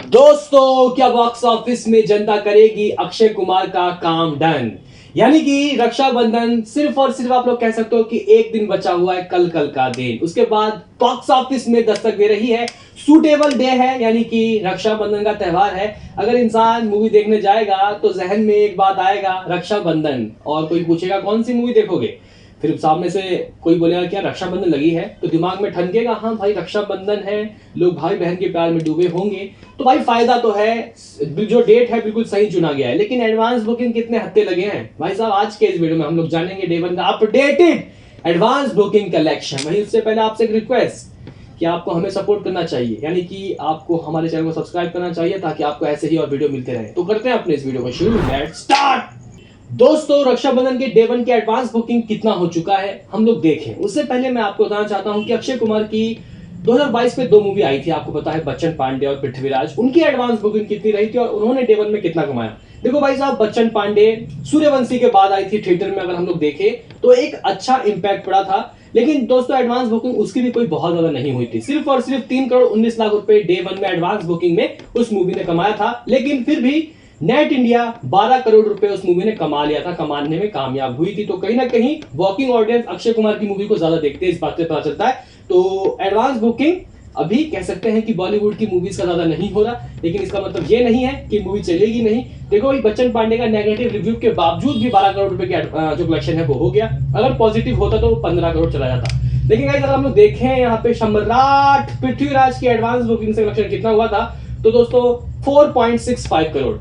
दोस्तों, क्या box office में जनता करेगी अक्षय कुमार का काम डन। यानी कि रक्षाबंधन सिर्फ और सिर्फ आप लोग कह सकते हो कि एक दिन बचा हुआ है, कल कल का दिन। उसके बाद बॉक्स ऑफिस में दस्तक दे रही है। सूटेबल डे है, यानी कि रक्षाबंधन का त्योहार है। अगर इंसान मूवी देखने जाएगा तो जहन में एक बात आएगा, रक्षाबंधन। और कोई पूछेगा कौन सी मूवी देखोगे, फिर सामने से कोई बोलेगा क्या रक्षाबंधन लगी है, तो दिमाग में ठनकेगा हाँ भाई रक्षाबंधन है, लोग भाई बहन के प्यार में डूबे होंगे। तो भाई फायदा तो है, जो डेट है बिल्कुल सही चुना गया है। लेकिन एडवांस बुकिंग कितने हफ्ते लगे हैं भाई साहब, आज के इस वीडियो में हम लोग जानेंगे डे वन का अपडेटेड एडवांस बुकिंग कलेक्शन। वही उससे पहले आपसे एक रिक्वेस्ट कि आपको हमें सपोर्ट करना चाहिए, यानी कि आपको हमारे चैनल को सब्सक्राइब करना चाहिए ताकि आपको ऐसे ही और वीडियो मिलते रहे। तो करते हैं अपने इस वीडियो को शुरू, लेट्स स्टार्ट। दोस्तों, रक्षाबंधन के डे वन की एडवांस बुकिंग कितना हो चुका है हम लोग देखें। उससे पहले मैं आपको बताना चाहता हूं कि अक्षय कुमार की 2022 में दो मूवी आई थी, आपको पता है, बच्चन पांडे और पृथ्वीराज। उनकी एडवांस बुकिंग कितनी रही थी और उन्होंने डे वन में कितना कमाया। देखो भाई साहब, बच्चन पांडे सूर्यवंशी के बाद आई थी थिएटर में, अगर हम लोग देखें तो एक अच्छा इंपैक्ट पड़ा था। लेकिन दोस्तों, एडवांस बुकिंग उसकी भी कोई बहुत ज्यादा नहीं हुई थी। सिर्फ और सिर्फ 3 करोड़ 19 लाख रुपए डे वन में एडवांस बुकिंग में उस मूवी ने कमाया था। लेकिन फिर भी नेट इंडिया 12 करोड़ रुपए उस मूवी ने कमा लिया था, कमाने में कामयाब हुई थी। तो कहीं ना कहीं वॉकिंग ऑडियंस अक्षय कुमार की मूवी को ज्यादा देखते हैं, इस बात से पता चलता है। तो एडवांस बुकिंग अभी कह सकते हैं कि बॉलीवुड की मूवीज का ज्यादा नहीं हो रहा, लेकिन इसका मतलब ये नहीं है कि मूवी चलेगी नहीं। देखो भाई, बच्चन पांडे का नेगेटिव रिव्यू के बावजूद भी 12 करोड़ रुपए की जो कलेक्शन है वो हो गया। अगर पॉजिटिव होता तो 15 करोड़ चला जाता। लेकिन अगर हम लोग देखें यहाँ पे सम्राट पृथ्वीराज की एडवांस बुकिंग से कलेक्शन कितना हुआ था, तो दोस्तों 4.65 करोड़,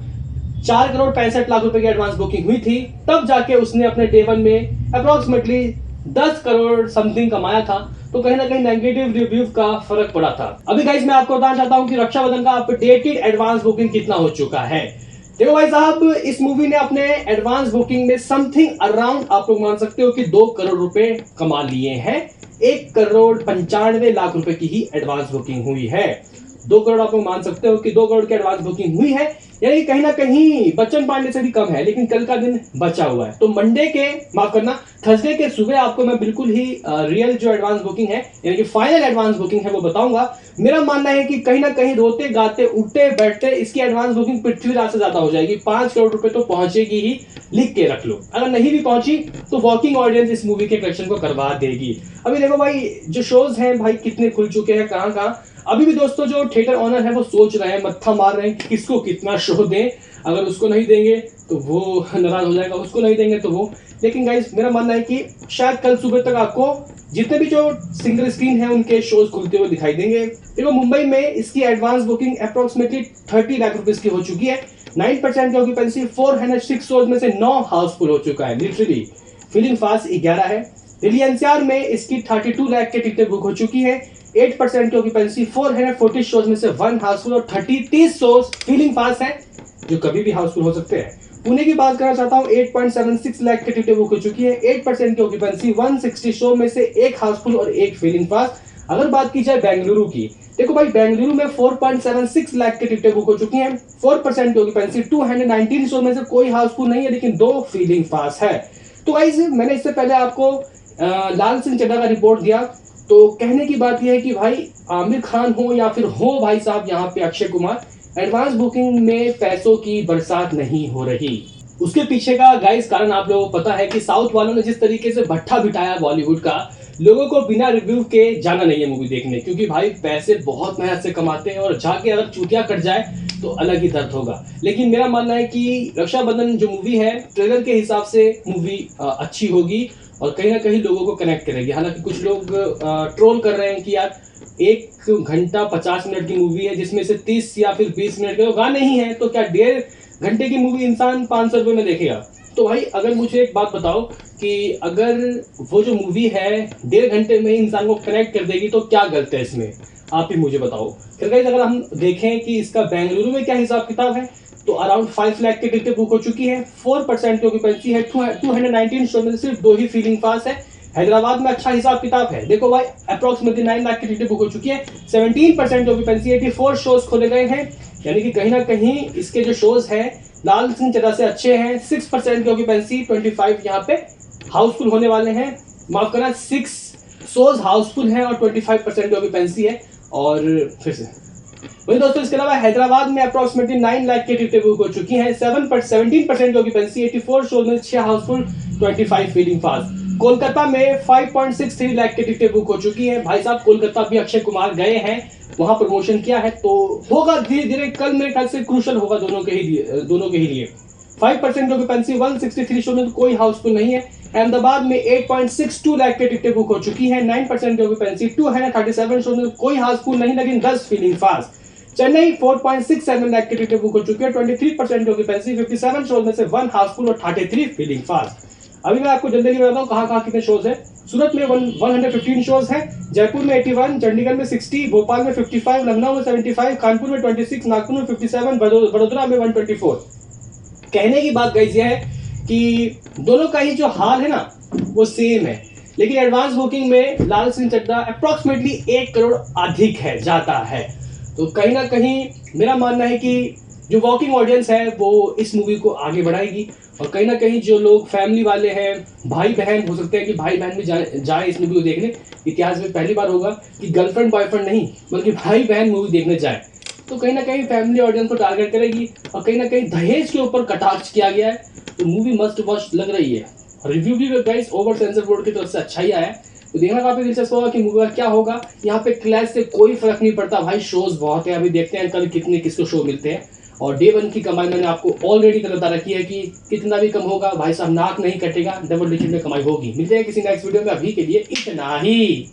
4 करोड़ 65 लाख रुपए की एडवांस बुकिंग हुई थी। तब जाके उसने अपने डे वन में अप्रोक्सीमेटली 10 करोड़ समथिंग कमाया था। तो कहीं ना कहीं नेगेटिव रिव्यू का फर्क पड़ा था। अभी गाइस मैं आपको बताना चाहता हूं कि रक्षाबंधन का अपडेटेड एडवांस बुकिंग कितना हो चुका है। देखो भाई साहब, इस मूवी ने अपने एडवांस बुकिंग में समथिंग अराउंड आप लोग मान सकते हो कि 2 करोड़ रुपए कमा लिए हैं। 1 करोड़ 95 लाख रुपए की ही एडवांस बुकिंग हुई है। 2 करोड़ आप लोग मान सकते हो कि 2 करोड़ की एडवांस बुकिंग हुई है, यानी कहीं ना कहीं बच्चन पांडे से भी कम है। लेकिन कल का दिन बचा हुआ है, तो मंडे के, माफ करना, थर्सडे के सुबह आपको मैं बिल्कुल ही रियल जो एडवांस बुकिंग है, यानी कि फाइनल एडवांस बुकिंग है, वो बताऊंगा। मेरा मानना है कि कहीं ना कहीं रोते गाते उठते बैठते इसकी एडवांस बुकिंग पृथ्वीराज से ज्यादा हो जाएगी। 5 करोड़ रुपए तो पहुंचेगी ही, लिख के रख लो। अगर नहीं भी पहुंची तो वॉकिंग ऑडियंस इस मूवी के कलेक्शन को करवा देगी। अभी देखो भाई, जो शोज हैं भाई कितने खुल चुके हैं, कहां कहां। अभी भी दोस्तों जो थिएटर ऑनर है वो सोच रहे हैं, मत्था मार रहे हैं कि किसको कितना शो दें। अगर उसको नहीं देंगे तो वो नाराज हो जाएगा, उसको नहीं देंगे तो वो। लेकिन गाइस मेरा मानना है कि शायद कल सुबह तक आपको जितने भी जो सिंगल स्क्रीन है उनके शोज खुलते हुए दिखाई देंगे। देखो मुंबई में इसकी एडवांस बुकिंग अप्रोक्सीमेटली 30 लाख रुपए की हो चुकी है। 9% की ऑक्यूपेंसी, 406 शोज में से 9 हाउसफुल हो चुका है लिटरली। फीलिंग फास्ट 11 है। दिल्ली एनसीआर में इसकी 32 लाख के टिकटें बुक हो चुकी है। 8% की ऑक्यूपेंसी, 440 शोज में से 1 हाउसफुल और 30 शोज फीलिंग फास्ट है, जो कभी भी हाउसफुल हो सकते हैं। पुणे की बात करना चाहता हूं, 8.76 लाख की टिकटें बुक हो चुकी है। 8% की ऑक्यूपेंसी, 160 शो में से 1 हाउसफुल और 1 फीलिंग फास्ट। अगर बात की जाए बेंगलुरु की, देखो भाई बेंगलुरु में 4.76 लाख की टिकटें बुक हो चुकी हैं। 4% की ऑक्यूपेंसी, 219 शो में से कोई हाउसफुल नहीं है, लेकिन 2 फीलिंग फास्ट है। तो गाइस मैंने इससे पहले आपको लाल सिंह चड्ढा का रिपोर्ट दिया। तो कहने की बात यह है कि भाई आमिर खान हो या फिर हो भाई साहब यहाँ पे अक्षय कुमार, एडवांस बुकिंग में पैसों की बरसात नहीं हो रही। उसके पीछे का गाइस कारण आप लोगों को पता है कि साउथ वालों ने जिस तरीके से भट्ठा बिठाया बॉलीवुड का, लोगों को बिना रिव्यू के जाना नहीं है मूवी देखने, क्योंकि भाई पैसे बहुत मेहनत से कमाते हैं और जाके अगर चूतिया कट जाए तो अलग ही दर्द होगा। लेकिन मेरा मानना है कि रक्षाबंधन जो मूवी है, ट्रेलर के हिसाब से मूवी अच्छी होगी और कहीं ना कहीं लोगों को कनेक्ट करेगी। हालांकि कुछ लोग ट्रोल कर रहे हैं कि यार 1 घंटा 50 मिनट की मूवी है जिसमें से 30 या फिर 20 मिनट के तो गाने ही हैं, तो क्या 1.5 घंटे की मूवी इंसान 500 रुपये में देखेगा। तो भाई अगर मुझे एक बात बताओ कि अगर वो जो मूवी है 1.5 घंटे में ही इंसान को कनेक्ट कर देगी तो क्या गलत है इसमें, आप ही मुझे बताओ। फिर गाइस अगर हम देखें कि इसका बेंगलुरु में क्या हिसाब किताब है, तो अराउंड 5 लाख की टिकटें बुक हो चुकी है। 4% की ऑक्यूपेंसी है। 219 शो में सिर्फ 2 ही फीलिंग पास है। हैदराबाद में अच्छा हिसाब किताब है। देखो भाई अप्रोक्सीमेटली 9 लाख की टिकटें बुक हो चुकी है। 17% ऑक्यूपेंसी, 84 शोज खोले गए हैं, यानी कि कहीं ना कहीं इसके जो शोज हैं लाल सिंह चड्ढा से अच्छे हैं। 6% की ऑक्यूपेंसी, 25 यहाँ पे हाउसफुल होने वाले हैं। माफ करना, 6 शोज हाउसफुल हैं और 25% की ऑक्यूपेंसी है। और फिर से वही दोस्तों इसके अलावा हैदराबाद में अप्रोक्सीमेटली 9 लाख की टिकटें बुक हो चुकी हैं, 17% की ऑक्यूपेंसी, 84 शोज में 6 हाउसफुल, 25 फीलिंग फास्ट। कोलकाता में 5.63 लाख की टिकटें बुक हो चुकी हैं। भाई साहब कोलकाता भी अक्षय कुमार गए हैं, वहां प्रमोशन किया है, तो होगा धीरे धीरे, कल मेरे ख्याल से क्रूशल होगा दोनों के ही लिए। 5% की ऑक्यूपेंसी, 163 शो में कोई हाउसफुल नहीं है। अहमदाबाद में 8.62 लाख की टिकटें बुक हो चुकी हैं, 9% की ऑक्यूपेंसी, 237 शो में कोई हाउसफुल नहीं, लेकिन 10 फीलिंग फास्ट। चेन्नई 4.67 लाख की टिकटें बुक हो चुकी है, 23% की ऑक्यूपेंसी, 57 शोज में से 1 हाउसफुल और 33 फीलिंग फास्ट। अभी मैं आपको जल्दी बताता हूँ कहाँ कहाँ कितने शोज हैं। सूरत में 115 शोज हैं, जयपुर में 81, चंडीगढ़ में 60, भोपाल में 55, लखनऊ में 75, कानपुर में 26, नागपुर में 57, वडोदरा में 124। कहने की बात गाइस यह है कि दोनों का ही जो हाल है ना वो सेम है, लेकिन एडवांस बुकिंग में लाल सिंह चड्ढा अप्रोक्सीमेटली 1 करोड़ अधिक है जाता है। तो कहीं ना कहीं मेरा मानना है कि जो वॉकिंग ऑडियंस है वो इस मूवी को आगे बढ़ाएगी, और कहीं ना कहीं जो लोग फैमिली वाले हैं, भाई बहन, हो सकते हैं कि भाई बहन भी जाए इस मूवी को देखने। इतिहास में पहली बार होगा कि गर्लफ्रेंड बॉयफ्रेंड नहीं बल्कि भाई बहन मूवी देखने जाए, तो कहीं ना कहीं फैमिली ऑडियंस को टारगेट करेगी। और कहीं ना कहीं दहेज के ऊपर कटाक्ष किया गया है, तो मूवी मस्ट वॉच लग रही है। रिव्यू भी गाइस ओवर सेंसर बोर्ड की तरफ से अच्छा ही आया है, तो देखना काफी दिलचस्प होगा कि मूवी का क्या होगा। यहाँ पे क्लैश से कोई फर्क नहीं पड़ता भाई, शोज बहुत है। अभी देखते हैं कल कितने किसको शो मिलते हैं। और डे 1 की कमाई मैंने आपको ऑलरेडी बता रखी है कि कितना भी कम होगा भाई साहब, नाक नहीं कटेगा, डबल डिजिट में कमाई होगी। मिलते हैं किसी नेक्स्ट वीडियो में, अभी के लिए इतना ही।